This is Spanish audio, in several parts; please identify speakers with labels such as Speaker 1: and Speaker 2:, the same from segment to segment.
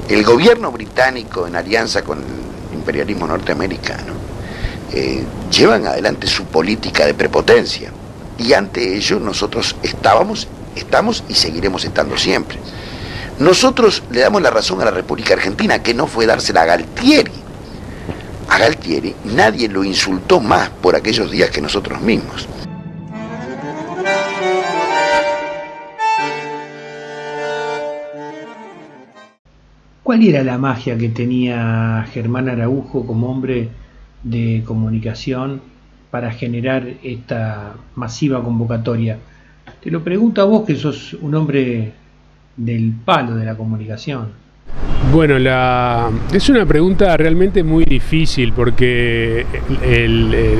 Speaker 1: el gobierno británico, en alianza con el imperialismo norteamericano, llevan adelante su política de prepotencia, y ante ello nosotros estamos y seguiremos estando siempre. Nosotros le damos la razón a la República Argentina, que no fue dársela a Galtieri. A Galtieri nadie lo insultó más por aquellos días que nosotros mismos.
Speaker 2: ¿Cuál era la magia que tenía Germán Araujo como hombre de comunicación para generar esta masiva convocatoria? Te lo pregunto a vos, que sos un hombre del palo de la comunicación.
Speaker 3: Bueno, es una pregunta realmente muy difícil, porque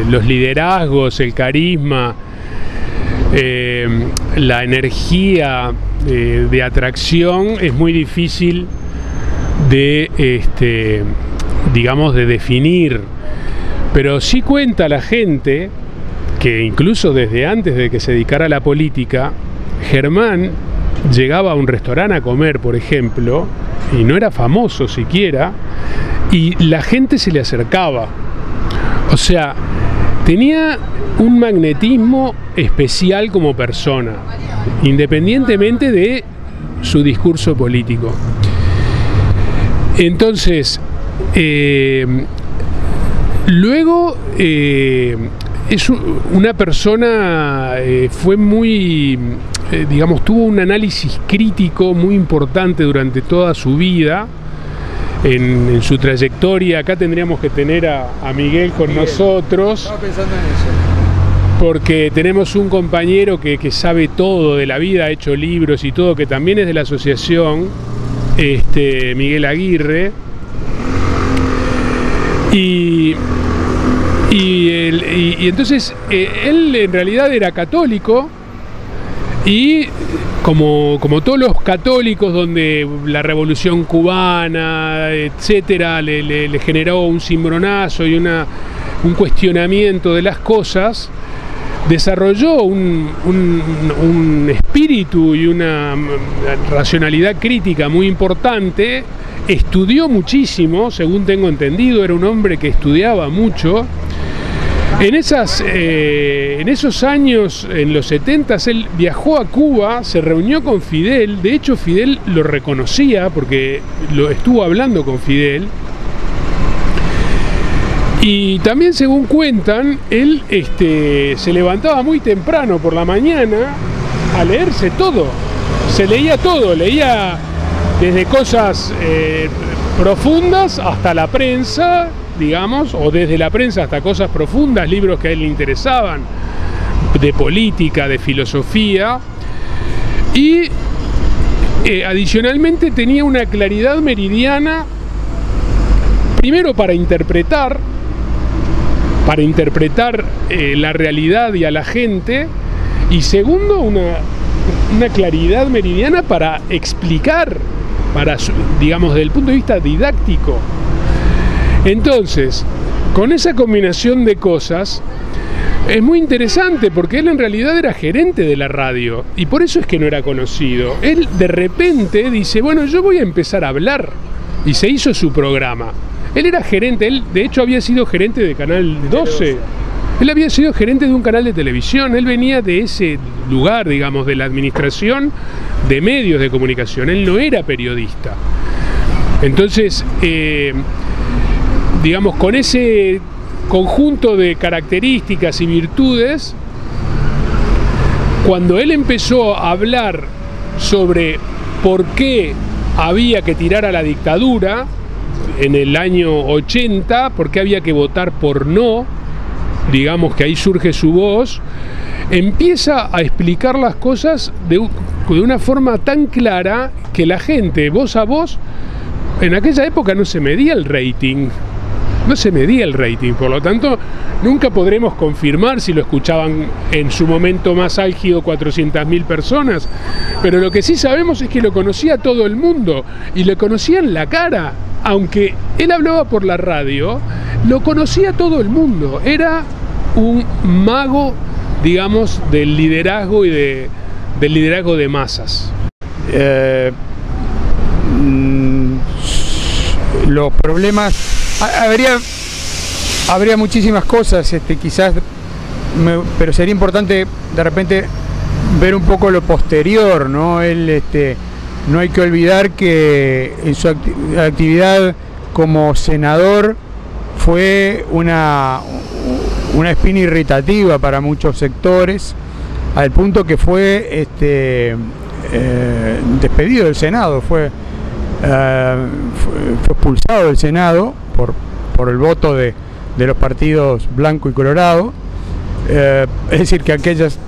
Speaker 3: los liderazgos, el carisma, la energía de atracción es muy difícil de, digamos, de definir. Pero sí cuenta la gente que incluso desde antes de que se dedicara a la política, Germán llegaba a un restaurante a comer, por ejemplo, y no era famoso siquiera, y la gente se le acercaba. O sea, tenía un magnetismo especial como persona, independientemente de su discurso político. Entonces, luego es una persona, fue muy, digamos, tuvo un análisis crítico muy importante durante toda su vida, en su trayectoria. Acá tendríamos que tener a Miguel con nosotros.
Speaker 4: Estaba pensando en eso.
Speaker 3: Porque tenemos un compañero que sabe todo de la vida, ha hecho libros y todo, que también es de la asociación, Miguel Aguirre. Y entonces él en realidad era católico, y como todos los católicos, donde la revolución cubana, etcétera, le generó un cimbronazo y un cuestionamiento de las cosas, desarrolló un espíritu y una racionalidad crítica muy importante. Estudió muchísimo, según tengo entendido, era un hombre que estudiaba mucho. En esos años, en los 70s, él viajó a Cuba, se reunió con Fidel. De hecho, Fidel lo reconocía porque lo estuvo hablando con Fidel. Y también, según cuentan, él se levantaba muy temprano por la mañana a leerse todo. Se leía todo, leía desde cosas profundas hasta la prensa, digamos, o desde la prensa hasta cosas profundas, libros que a él le interesaban, de política, de filosofía. Y adicionalmente tenía una claridad meridiana, primero para interpretar la realidad y a la gente, y segundo, una claridad meridiana para explicar, digamos, desde el punto de vista didáctico. Entonces, con esa combinación de cosas, es muy interesante, porque él en realidad era gerente de la radio, y por eso es que no era conocido. Él de repente dice, bueno, yo voy a empezar a hablar, y se hizo su programa. Él era gerente, él de hecho había sido gerente de Canal 12. Él había sido gerente de un canal de televisión. Él venía de ese lugar, digamos, de la administración de medios de comunicación. Él no era periodista. Entonces, digamos, con ese conjunto de características y virtudes, cuando él empezó a hablar sobre por qué había que tirar a la dictadura en el año 80, por qué había que votar por no, digamos que ahí surge su voz, empieza a explicar las cosas de una forma tan clara que la gente, voz a voz, en aquella época no se medía el rating. No se medía el rating, por lo tanto nunca podremos confirmar si lo escuchaban en su momento más álgido 400.000 personas, pero lo que sí sabemos es que lo conocía todo el mundo y le conocían la cara. Aunque él hablaba por la radio, lo conocía todo el mundo. Era un mago, digamos, del liderazgo y del liderazgo de masas.
Speaker 4: los problemas, habría muchísimas cosas, quizás, pero sería importante de repente ver un poco lo posterior, ¿no? No hay que olvidar que en su actividad como senador fue una espina irritativa para muchos sectores, al punto que fue despedido del Senado, fue expulsado del Senado por el voto de los partidos blanco y colorado. Es decir, que aquellas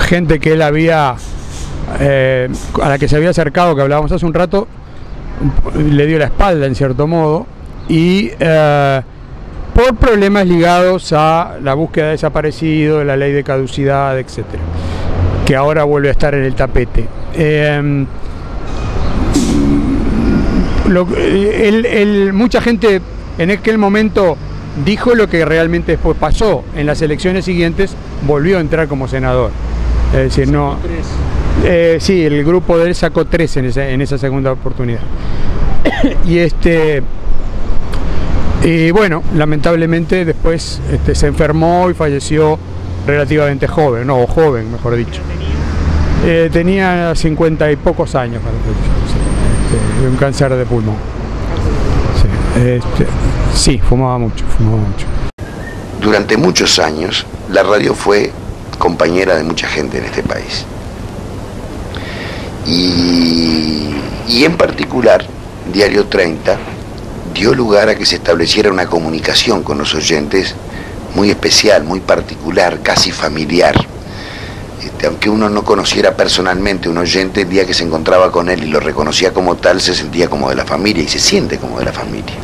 Speaker 4: gente que él había a la que se había acercado, que hablábamos hace un rato, le dio la espalda en cierto modo, y por problemas ligados a la búsqueda de desaparecidos, la ley de caducidad, etcétera, que ahora vuelve a estar en el tapete. Mucha gente en aquel momento dijo lo que realmente después pasó. En las elecciones siguientes volvió a entrar como senador. Es decir, no. Sí, el grupo de él sacó 3 en esa segunda oportunidad. Y bueno, lamentablemente después se enfermó y falleció relativamente joven, mejor dicho. Tenía 50 y pocos años, de un cáncer de pulmón. Sí, fumaba mucho.
Speaker 1: Durante muchos años, la radio fue compañera de mucha gente en este país. Y en particular, Diario 30 dio lugar a que se estableciera una comunicación con los oyentes muy especial, muy particular, casi familiar. Aunque uno no conociera personalmente un oyente, el día que se encontraba con él y lo reconocía como tal, se sentía como de la familia y se siente como de la familia.